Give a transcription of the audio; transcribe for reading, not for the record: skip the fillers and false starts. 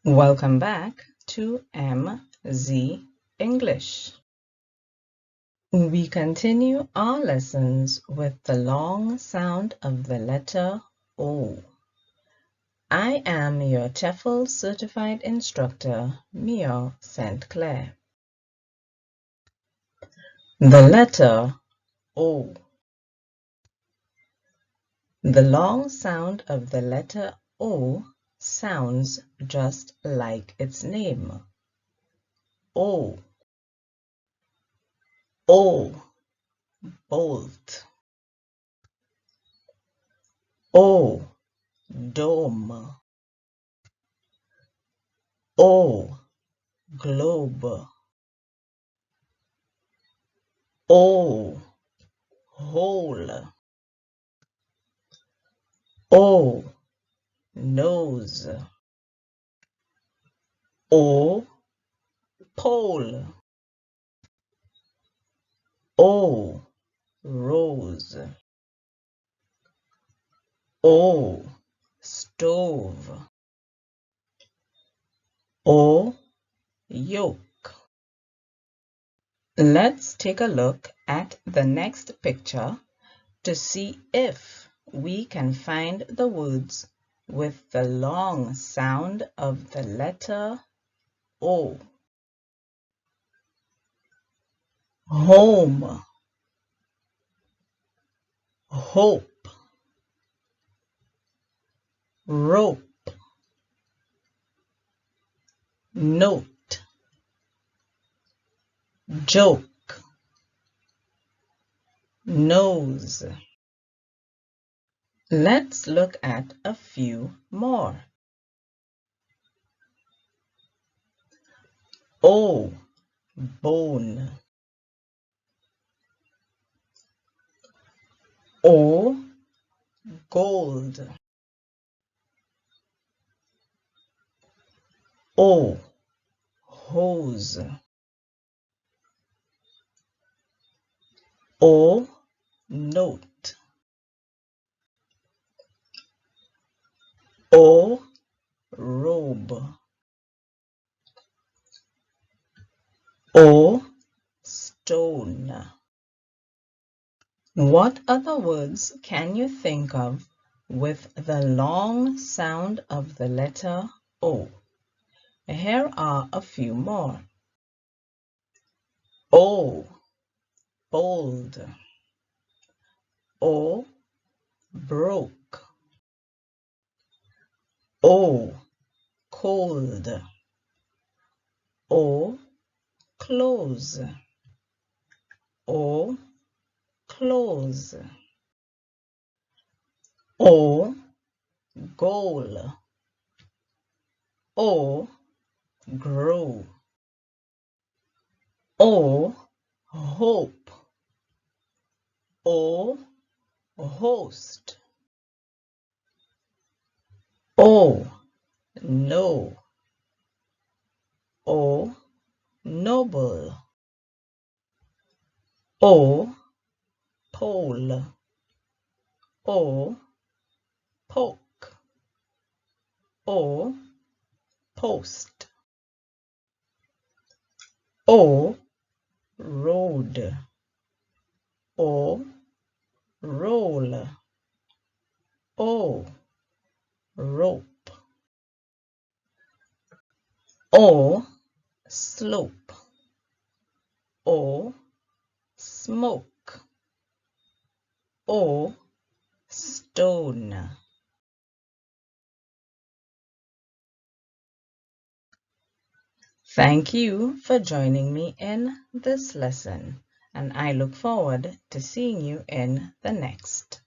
Welcome back to MZ English. We continue our lessons with the long sound of the letter O. I am your TEFL certified instructor, Mignon St. Clair. The letter O. The long sound of the letter O sounds just like its name. O. O. Bolt. O. Dome. O. Globe. O. Hole. O. Nose. O. Pole. O. Rose. O. Stove. O. Yoke. Let's take a look at the next picture to see if we can find the words with the long sound of the letter O. Home. Hope. Rope. Note. Joke. Nose. Let's look at a few more. O. Bone. O. Gold. O. Hose. O. Note. O. Robe. O. Stone. What other words can you think of with the long sound of the letter O? Here are a few more. O. Bold. O. Broke. O. Cold. O. Close. O. Close. O. Goal. O. Grow. O. Hope. O. Host. O. No. O. Noble. O. Pole. O. Poke. O. Post. O. Road. O. Roll. O. Rope. O. Slope. O. Smoke. O. Stone. Thank you for joining me in this lesson, and I look forward to seeing you in the next.